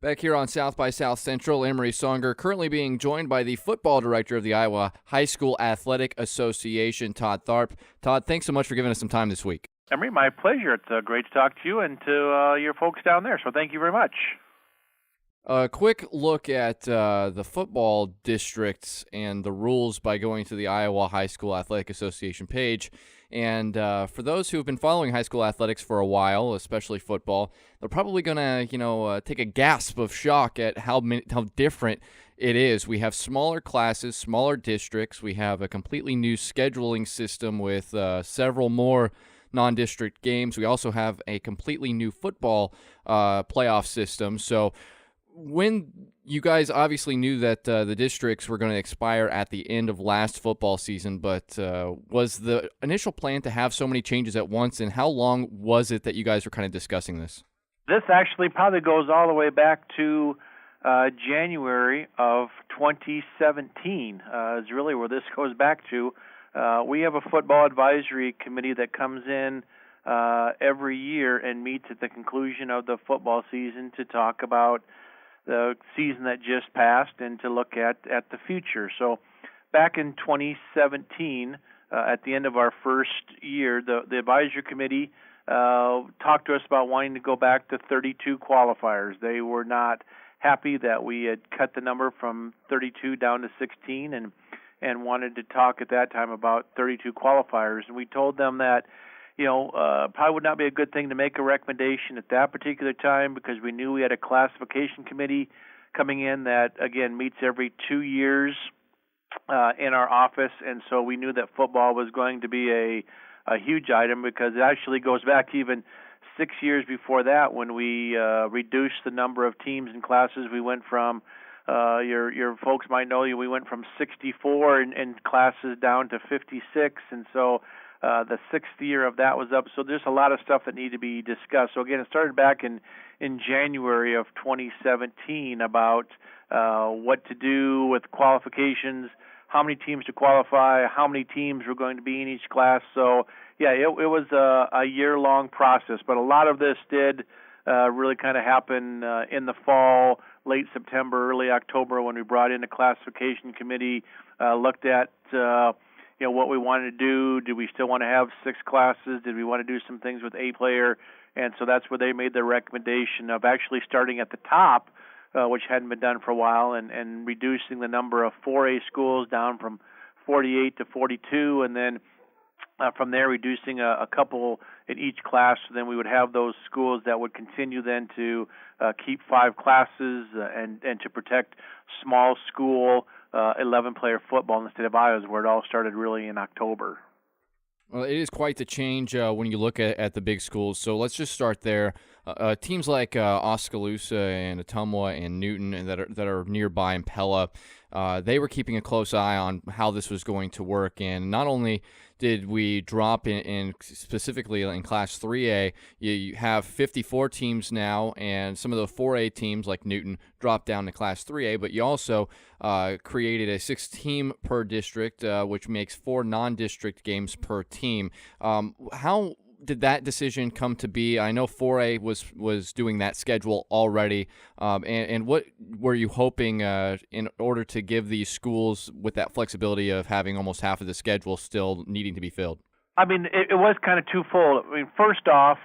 Back here on South by South Central, Emery Songer currently being joined by the football director of the Iowa High School Athletic Association, Todd Tharp. Todd, thanks so much for giving us some time this week. Emery, my pleasure. It's great to talk to you and to your folks down there, so thank you very much. A quick look at the football districts and the rules by going to the Iowa High School Athletic Association page. And for those who have been following high school athletics for a while, especially football, they're probably going to, take a gasp of shock at how different it is. We have smaller classes, smaller districts. We have a completely new scheduling system with several more non-district games. We also have a completely new football playoff system. So when you guys obviously knew that the districts were going to expire at the end of last football season, but was the initial plan to have so many changes at once, and how long was it that you guys were kind of discussing this? This actually probably goes all the way back to January of 2017 is really where this goes back to. We have a football advisory committee that comes in every year and meets at the conclusion of the football season to talk about the season that just passed and to look at the future. So back in 2017, at the end of our first year, the advisory committee talked to us about wanting to go back to 32 qualifiers. They were not happy that we had cut the number from 32 down to 16 and wanted to talk at that time about 32 qualifiers. And we told them that probably would not be a good thing to make a recommendation at that particular time because we knew we had a classification committee coming in that, again, meets every 2 years in our office, and so we knew that football was going to be a huge item because it actually goes back even 6 years before that when we reduced the number of teams and classes. We went from, your folks might know, we went from 64 in classes down to 56, and so the sixth year of that was up. So there's a lot of stuff that need to be discussed. So again, it started back in January of 2017 about what to do with qualifications, how many teams to qualify, how many teams were going to be in each class. So yeah, it was a year-long process, but a lot of this did really kind of happen in the fall, late September, early October when we brought in a classification committee, looked at what we wanted to do. Did we still want to have 6 classes? Did we want to do some things with 8-player? And so that's where they made the recommendation of actually starting at the top, which hadn't been done for a while, and reducing the number of 4A schools down from 48 to 42, and then from there reducing a couple in each class. So then we would have those schools that would continue then to keep 5 classes and to protect small school 11-player football in the state of Iowa, where it all started really in October. Well, it is quite the change when you look at the big schools. So let's just start there. Teams like Oskaloosa and Ottumwa and Newton and that are nearby, and Pella, they were keeping a close eye on how this was going to work. And not only did we drop in specifically in Class 3A, you have 54 teams now, and some of the 4A teams like Newton dropped down to Class 3A, but you also created a 6-team per district, which makes 4 non-district games per team. How did that decision come to be? I know 4A was doing that schedule already, and what were you hoping in order to give these schools with that flexibility of having almost half of the schedule still needing to be filled? I mean, it was kind of twofold. I mean, first off,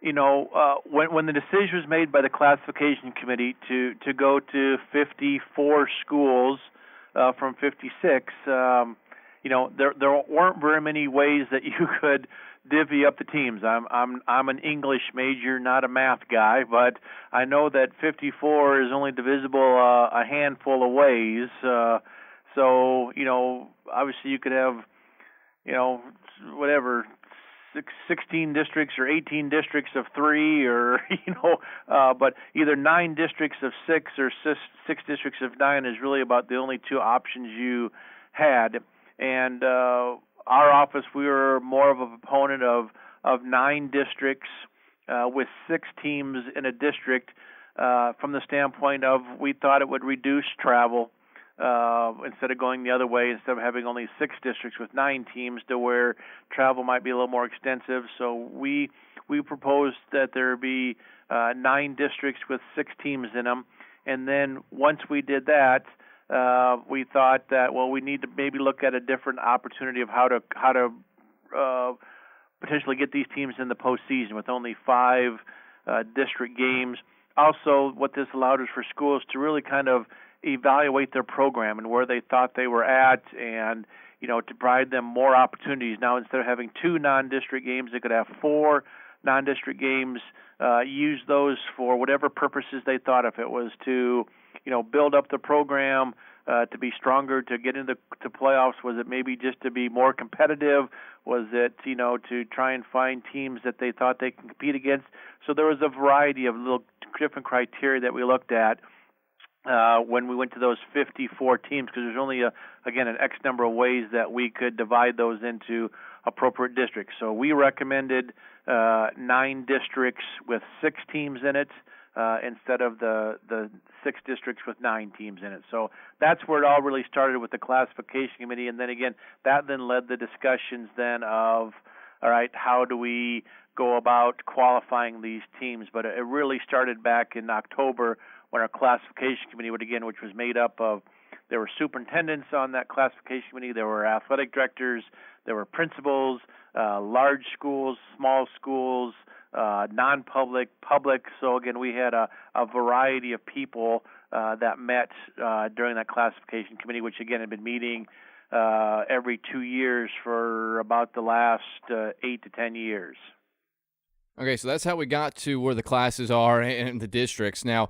when the decision was made by the classification committee to go to 54 schools from 56, there weren't very many ways that you could divvy up the teams. I'm an English major, not a math guy, but I know that 54 is only divisible a handful of ways. So obviously you could have, 16 districts or 18 districts of 3, or but either 9 districts of 6 or 6 districts of 9 is really about the only 2 options you had. And our office, we were more of a proponent of 9 districts with 6 teams in a district from the standpoint of we thought it would reduce travel instead of going the other way, instead of having only 6 districts with 9 teams to where travel might be a little more extensive. So we proposed that there be 9 districts with 6 teams in them. And then once we did that, we thought that, well, we need to maybe look at a different opportunity of how to potentially get these teams in the postseason with only 5 district games. Also, what this allowed is for schools to really kind of evaluate their program and where they thought they were at, and to provide them more opportunities. Now, instead of having 2 non-district games, they could have 4 non-district games. Use those for whatever purposes they thought. If it was to build up the program, to be stronger, to get into playoffs, was it maybe just to be more competitive? Was it to try and find teams that they thought they can compete against? So there was a variety of little different criteria that we looked at when we went to those 54 teams, because there's only an X number of ways that we could divide those into appropriate districts. So we recommended 9 districts with 6 teams in it, instead of the 6 districts with 9 teams in it. So that's where it all really started with the classification committee, and then again, that then led the discussions then of, all right, how do we go about qualifying these teams? But it really started back in October when our classification committee, which was made up of, there were superintendents on that classification committee, there were athletic directors, there were principals, large schools, small schools, non-public, public. So again, we had a variety of people that met during that classification committee, which again had been meeting every 2 years for about the last 8 to 10 years. Okay, so that's how we got to where the classes are and the districts. Now,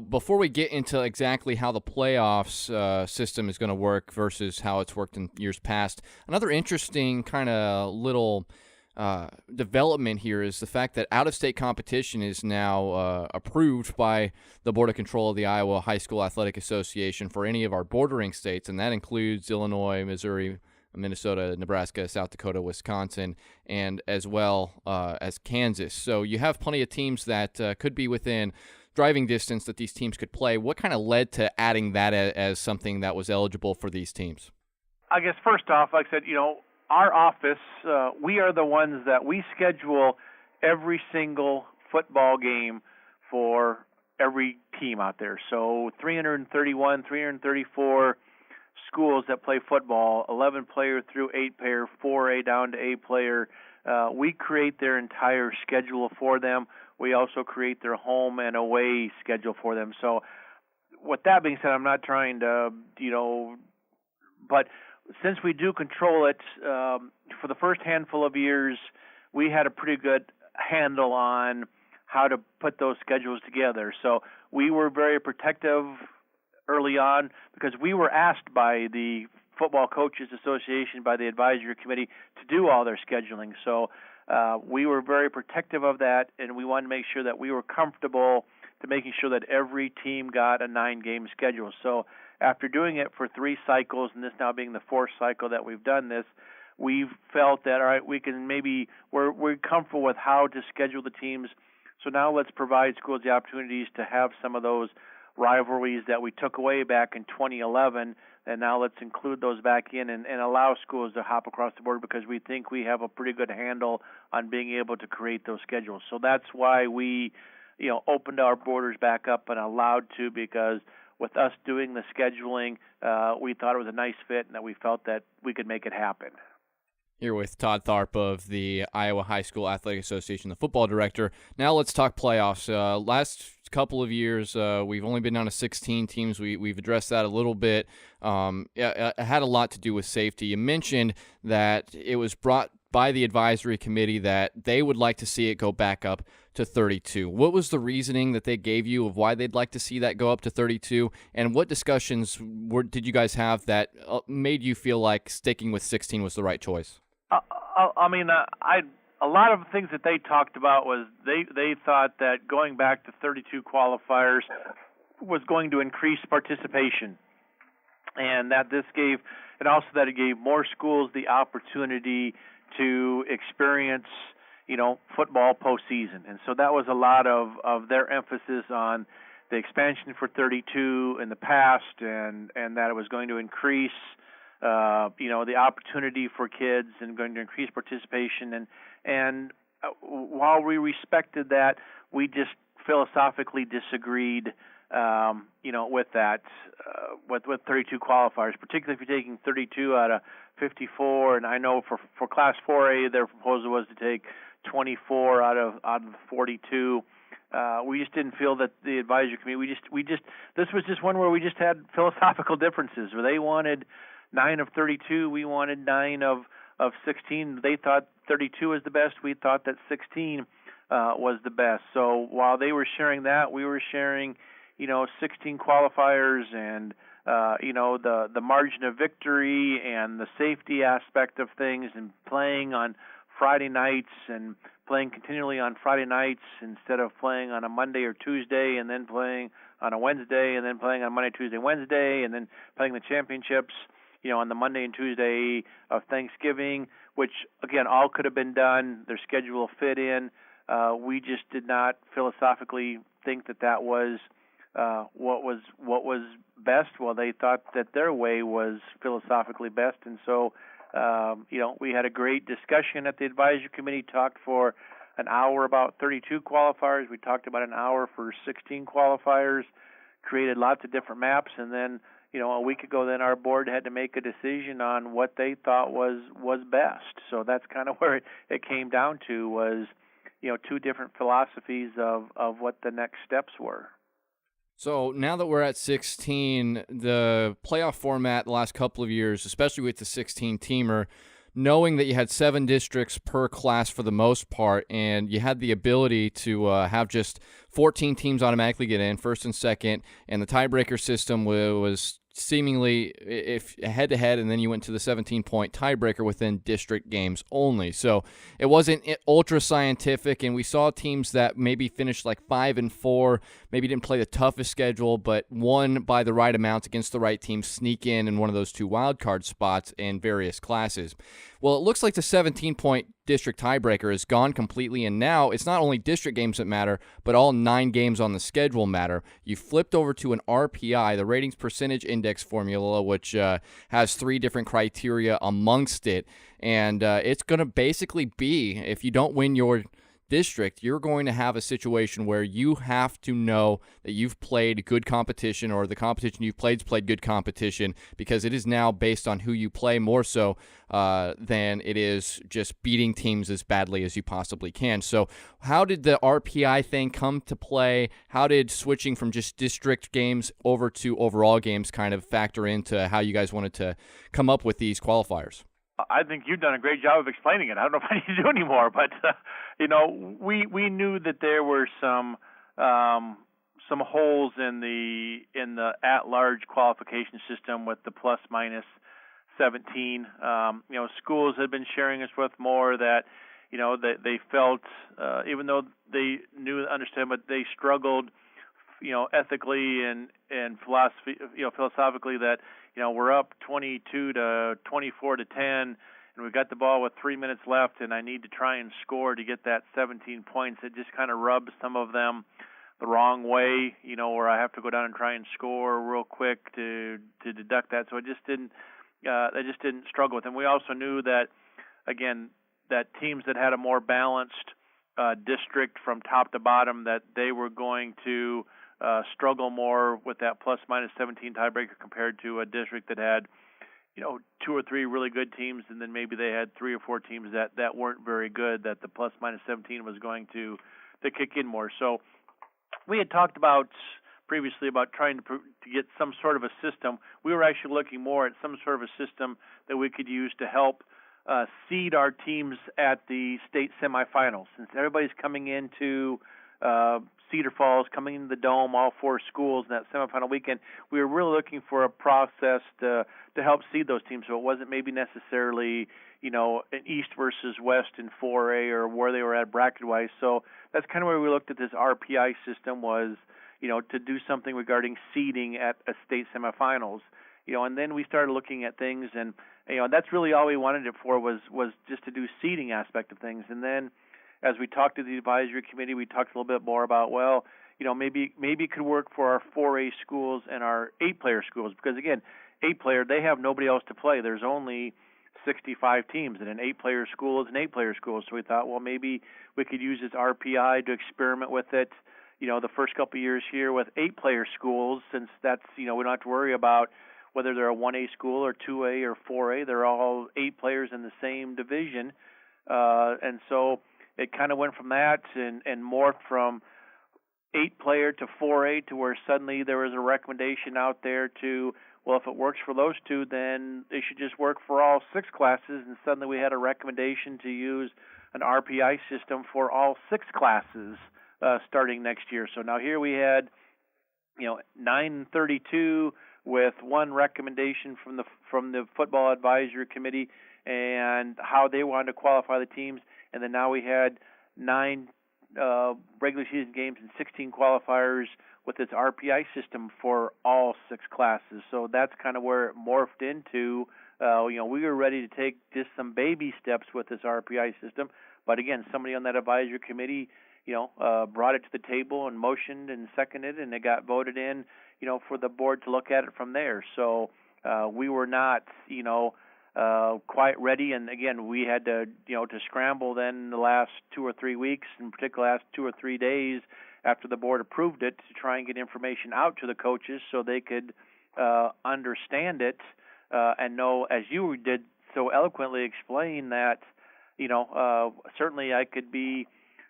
before we get into exactly how the playoffs system is going to work versus how it's worked in years past, another interesting kind of little development here is the fact that out-of-state competition is now approved by the Board of Control of the Iowa High School Athletic Association for any of our bordering states, and that includes Illinois, Missouri, Minnesota, Nebraska, South Dakota, Wisconsin, and as well as Kansas. So you have plenty of teams that could be within driving distance that these teams could play. What kind of led to adding that as something that was eligible for these teams? I guess first off, like I said, our office, we are the ones that we schedule every single football game for every team out there. So 331, 334 schools that play football, 11 player through 8 player, 4A down to A player. We create their entire schedule for them. We also create their home and away schedule for them. So with that being said, I'm not trying to, but since we do control it, for the first handful of years, we had a pretty good handle on how to put those schedules together. So we were very protective early on because we were asked by the Football Coaches Association, by the advisory committee, to do all their scheduling. So we were very protective of that, and we wanted to make sure that we were comfortable to making sure that every team got a 9-game schedule. So after doing it for 3 cycles, and this now being the 4th cycle that we've done this, we've felt that, all right, we can we're comfortable with how to schedule the teams. So now let's provide schools the opportunities to have some of those rivalries that we took away back in 2011, and now let's include those back in and allow schools to hop across the board, because we think we have a pretty good handle on being able to create those schedules. So that's why we opened our borders back up and allowed to, because with us doing the scheduling, we thought it was a nice fit and that we felt that we could make it happen. Here with Todd Tharp of the Iowa High School Athletic Association, the football director. Now let's talk playoffs. Last couple of years, we've only been down to 16 teams. We've addressed that a little bit. It had a lot to do with safety. You mentioned that it was brought by the advisory committee that they would like to see it go back up to 32. What was the reasoning that they gave you of why they'd like to see that go up to 32? And what discussions did you guys have that made you feel like sticking with 16 was the right choice? A lot of things that they talked about was they thought that going back to 32 qualifiers was going to increase participation, and that it gave more schools the opportunity to experience, football postseason. And so that was a lot of their emphasis on the expansion for 32 in the past, and that it was going to increase the opportunity for kids and going to increase participation. And while we respected that, we just philosophically disagreed, with that, with 32 qualifiers, particularly if you're taking 32 out of 54. And I know for Class 4A, their proposal was to take 24 out of the 42. We just didn't feel that the advisory committee. This was just one where we just had philosophical differences. Where they wanted 9 of 32, we wanted 9 of 16. They thought 32 was the best. We thought that 16 was the best. So while they were sharing that, we were sharing, 16 qualifiers and the margin of victory and the safety aspect of things, and playing on Friday nights and playing continually on Friday nights instead of playing on a Monday or Tuesday and then playing on a Wednesday and then playing on Monday, Tuesday, Wednesday, and then playing the championships, on the Monday and Tuesday of Thanksgiving, which, again, all could have been done. Their schedule fit in. We just did not philosophically think that was what was best. Well, they thought that their way was philosophically best, and so we had a great discussion at the advisory committee. Talked for an hour about 32 qualifiers. We talked about an hour for 16 qualifiers. Created lots of different maps, and then a week ago, then our board had to make a decision on what they thought was best. So that's kind of where it came down to, was two different philosophies of what the next steps were. So now that we're at 16, the playoff format the last couple of years, especially with the 16-teamer, knowing that you had 7 districts per class for the most part, and you had the ability to have just 14 teams automatically get in, first and second, and the tiebreaker system was seemingly if head-to-head, and then you went to the 17-point tiebreaker within district games only. So it wasn't ultra-scientific, and we saw teams that maybe finished like 5-4, maybe didn't play the toughest schedule, but won by the right amount against the right teams, sneak in one of those 2 wildcard spots in various classes. Well, it looks like the 17-point district tiebreaker is gone completely, and now it's not only district games that matter, but all 9 games on the schedule matter. You flipped over to an RPI, the Ratings Percentage Index formula, which has 3 different criteria amongst it, and it's going to basically be, if you don't win your district, you're going to have a situation where you have to know that you've played good competition, or the competition you've played good competition, because it is now based on who you play more so than it is just beating teams as badly as you possibly can. So how did the RPI thing come to play? How did switching from just district games over to overall games kind of factor into how you guys wanted to come up with these qualifiers? I think you've done a great job of explaining it. I don't know if I need to do anymore, but we knew that there were some holes in the at-large qualification system with the plus minus 17. Schools had been sharing us with more that they felt, even though they understand, but they struggled, ethically and philosophically, that we're up 22 to 24 to 10, and we got the ball with 3 minutes left, and I need to try and score to get that 17 points. It just kind of rubs some of them the wrong way, where I have to go down and try and score real quick to deduct that. So it just didn't. They just didn't struggle with them. We also knew that, again, that teams that had a more balanced district from top to bottom, that they were going to struggle more with that plus minus 17 tiebreaker compared to a district that had 2 or 3 really good teams, and then maybe they had 3 or 4 teams that weren't very good, that the plus minus 17 was going to kick in more. So we had talked about previously about trying to get some sort of a system. We were actually looking more at some sort of a system that we could use to help seed our teams at the state semifinals. Since everybody's coming into Cedar Falls, coming into the Dome, all 4 schools in that semifinal weekend, we were really looking for a process to help seed those teams, so it wasn't maybe necessarily an East versus West in 4A or where they were at bracket-wise. So that's kind of where we looked at this RPI system, was to do something regarding seeding at a state semifinals. And then we started looking at things, and that's really all we wanted it for, was just to do seeding aspect of things. And then as we talked to the advisory committee, we talked a little bit more about, maybe it could work for our 4A schools and our 8-player schools, because again, 8-player, they have nobody else to play. There's only 65 teams, and an 8-player school is an 8-player school. So we thought, maybe we could use this RPI to experiment with it, the first couple of years here with 8-player schools, since that's, we don't have to worry about whether they're a 1A school or 2A or 4A. They're all 8 players in the same division. And so it kind of went from that and morphed from 8-player to 4A to where suddenly there was a recommendation out there to, well, if it works for those two, then it should just work for all 6 classes. And suddenly we had a recommendation to use an RPI system for all 6 classes starting next year. So now here we had, 932 with one recommendation from the Football Advisory Committee and how they wanted to qualify the teams. And then now we had 9 regular season games and 16 qualifiers with this RPI system for all 6 classes. So that's kind of where it morphed into. We were ready to take just some baby steps with this RPI system, but again, somebody on that advisory committee, brought it to the table and motioned and seconded, and it got voted in, for the board to look at it from there. So we were not, quite ready, and again, we had to, to scramble then the last 2 or 3 weeks, in particular, last 2 or 3 days after the board approved it, to try and get information out to the coaches so they could understand it and know, as you did so eloquently explain, that certainly I could be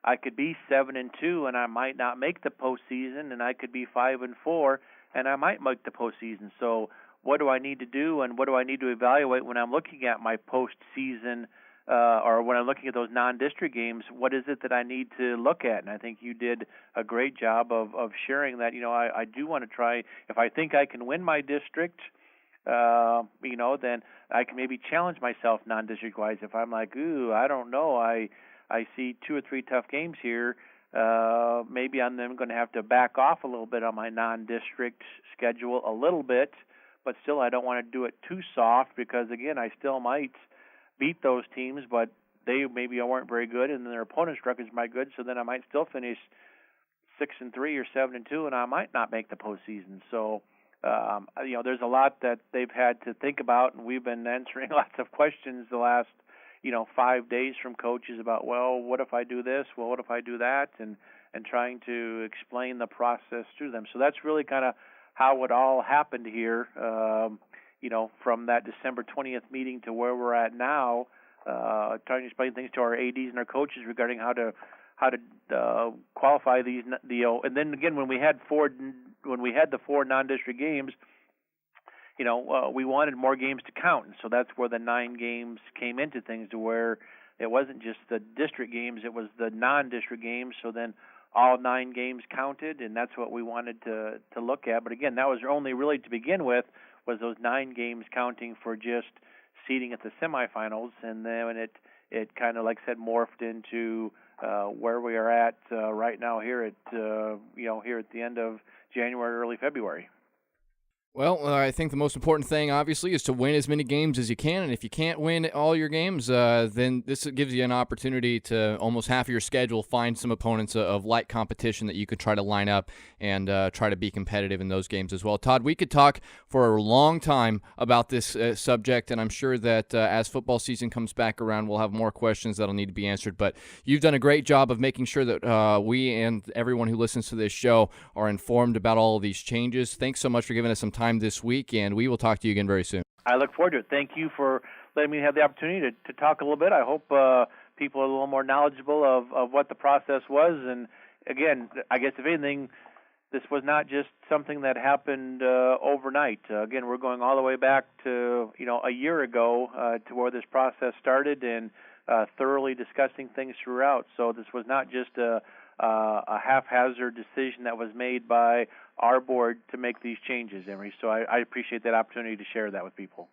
7-2 and I might not make the postseason, and I could be 5-4 and I might make the postseason. So what do I need to do, and what do I need to evaluate when I'm looking at my postseason or when I'm looking at those non-district games? What is it that I need to look at? And I think you did a great job of sharing that. I do want to try, if I think I can win my district, then I can maybe challenge myself non-district wise. If I'm like, I don't know, I see 2 or 3 tough games here, maybe I'm then going to have to back off a little bit on my non-district schedule a little bit, but still I don't want to do it too soft, because again, I still might beat those teams, but they maybe weren't very good, and then their opponents' records might be good, so then I might still finish 6-3 or 7-2, and I might not make the postseason. So there's a lot that they've had to think about, and we've been answering lots of questions the last 5 days from coaches about, well, what if I do this? Well, what if I do that? And trying to explain the process to them. So that's really kind of how it all happened here, from that December 20th meeting to where we're at now, trying to explain things to our ADs and our coaches regarding how to qualify these, and then again, when we had the 4 non-district games, we wanted more games to count, and so that's where the 9 games came into things, to where it wasn't just the district games, it was the non-district games. So then all 9 games counted, and that's what we wanted to look at. But again, that was only really to begin with, was those 9 games counting for just seeding at the semifinals, and then it kind of, like I said, morphed into where we are at right now here at here at the end of January, early February. Well, I think the most important thing, obviously, is to win as many games as you can. And if you can't win all your games, then this gives you an opportunity to almost half of your schedule find some opponents of light competition that you could try to line up and try to be competitive in those games as well. Todd, we could talk for a long time about this subject, and I'm sure that as football season comes back around, we'll have more questions that'll need to be answered. But you've done a great job of making sure that we and everyone who listens to this show are informed about all of these changes. Thanks so much for giving us some time this week, and we will talk to you again very soon. I look forward to it. Thank you for letting me have the opportunity to talk a little bit. I hope people are a little more knowledgeable of what the process was. And again, I guess if anything, this was not just something that happened overnight. Again, we're going all the way back to a year ago to where this process started, and thoroughly discussing things throughout. So this was not just a haphazard decision that was made by our board to make these changes, Emery. So I appreciate that opportunity to share that with people.